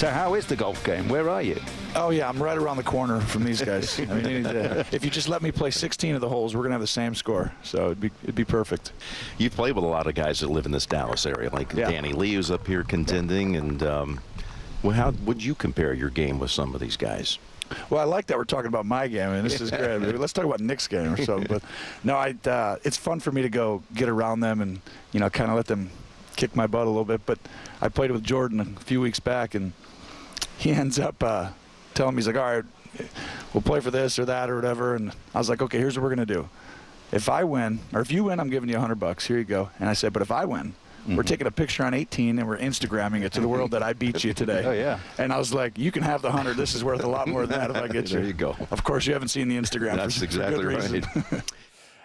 So how is the golf game? Where are you? Oh, yeah, I'm right around the corner from these guys. I mean, if you just let me play 16 of the holes, we're going to have the same score. So it'd be perfect. You've played with a lot of guys that live in this Dallas area, like Danny Lee, who's up here contending. And well, how would you compare your game with some of these guys? Well, I like that we're talking about my game, and this is great. Let's talk about Nick's game or something. But no, it's fun for me to go get around them and, kind of let them kick my butt a little bit. But I played with Jordan a few weeks back, and he ends up telling me, he's like, all right, we'll play for this or that or whatever. And I was like, okay, here's what we're going to do. If I win, or if you win, I'm giving you $100. Here you go. And I said, but if I win, we're taking a picture on 18 and we're Instagramming it to the world that I beat you today. Oh, yeah. And I was like, you can have the 100. This is worth a lot more than that if I get you. There you go. Of course, you haven't seen the Instagram. That's exactly right.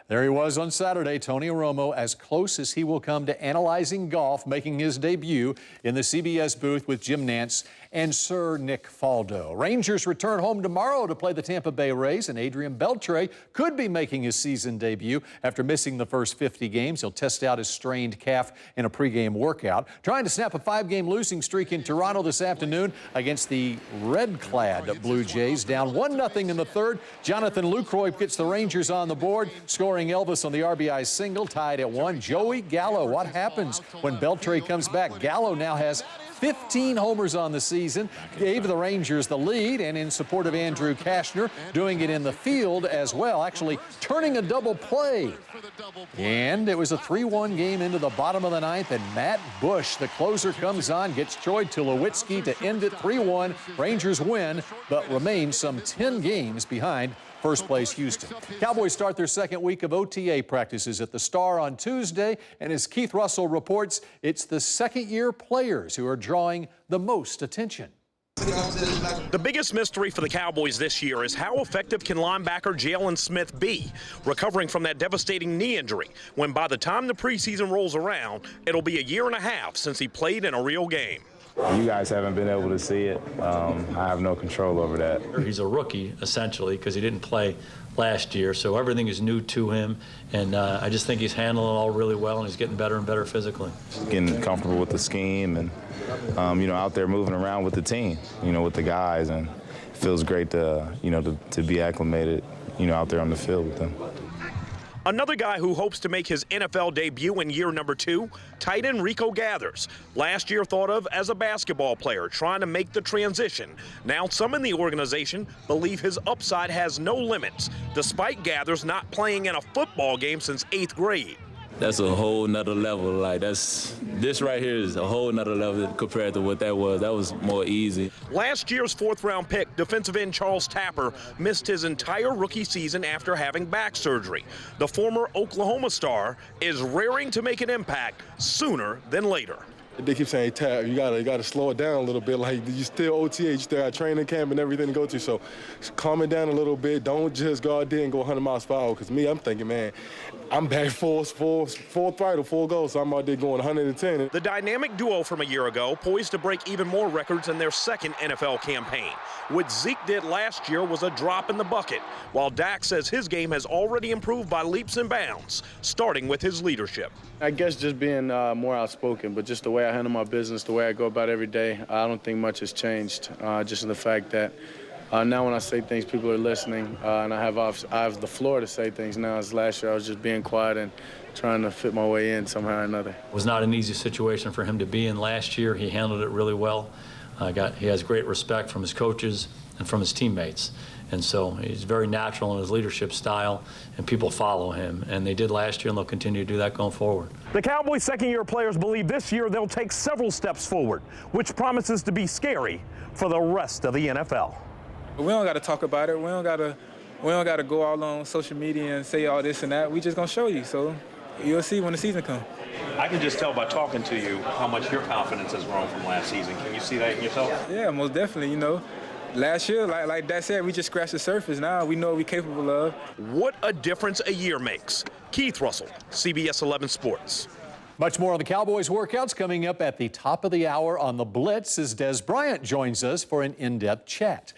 There he was on Saturday, Tony Romo, as close as he will come to analyzing golf, making his debut in the CBS booth with Jim Nantz and Sir Nick Faldo. Rangers return home tomorrow to play the Tampa Bay Rays, and Adrian Beltre could be making his season debut after missing the first 50 games. He'll test out his strained calf in a pregame workout. Trying to snap a 5-game losing streak in Toronto this afternoon against the red-clad Blue Jays. Down 1-0 in the third. Jonathan Lucroy gets the Rangers on the board, scoring Elvis on the RBI single, tied at 1. Joey Gallo, what happens when Beltre comes back? Gallo now has 15 homers on the season, gave the Rangers the lead, and in support of Andrew Kashner, doing it in the field as well, actually turning a double play. And it was a 3-1 game into the bottom of the ninth, and Matt Bush, the closer, comes on, gets Troy Tulowitzki to end it 3-1. Rangers win, but remain some 10 games behind first place Houston. Cowboys start their second week of OTA practices at the Star on Tuesday, and as Keith Russell reports, it's the second-year players who are drawing the most attention. The biggest mystery for the Cowboys this year is how effective can linebacker Jalen Smith be, recovering from that devastating knee injury, when by the time the preseason rolls around, it'll be a year and a half since he played in a real game. You guys haven't been able to see it. I have no control over that. He's a rookie, essentially, because he didn't play last year, so everything is new to him, and I just think he's handling it all really well, and he's getting better and better physically. Getting comfortable with the scheme and, out there moving around with the team, with the guys, and it feels great to, to be acclimated, out there on the field with them. Another guy who hopes to make his NFL debut in year number 2, tight end Rico Gathers. Last year thought of as a basketball player trying to make the transition. Now some in the organization believe his upside has no limits, despite Gathers not playing in a football game since 8th grade. That's a whole nother level. Like this right here is a whole nother level compared to what that was. That was more easy. Last year's 4th-round pick, defensive end Charles Tapper, missed his entire rookie season after having back surgery. The former Oklahoma star is raring to make an impact sooner than later. They keep saying, Tab, you gotta slow it down a little bit. Like, you still OTA, you still got training camp and everything to go to. So calm it down a little bit. Don't just go out there and go 100 miles per hour. Because me, I'm thinking, man, I'm back full throttle, full go. So I'm out there going 110. The dynamic duo from a year ago poised to break even more records in their second NFL campaign. What Zeke did last year was a drop in the bucket, while Dak says his game has already improved by leaps and bounds, starting with his leadership. I guess just being more outspoken, but just the way I handle my business, the way I go about every day, I don't think much has changed. Just in the fact that now when I say things, people are listening, and I have the floor to say things now. As last year, I was just being quiet and trying to fit my way in somehow or another. It was not an easy situation for him to be in last year. He handled it really well. He has great respect from his coaches and from his teammates. And so he's very natural in his leadership style, and people follow him. And they did last year, and they'll continue to do that going forward. The Cowboys' second-year players believe this year they'll take several steps forward, which promises to be scary for the rest of the NFL. We don't got to talk about it. We don't got to go all on social media and say all this and that. We just going to show you. So you'll see when the season comes. I can just tell by talking to you how much your confidence has grown from last season. Can you see that in yourself? Yeah, most definitely, Last year, like that said, we just scratched the surface. Now we know what we're capable of. What a difference a year makes. Keith Russell, CBS 11 Sports. Much more on the Cowboys workouts coming up at the top of the hour on The Blitz as Des Bryant joins us for an in-depth chat.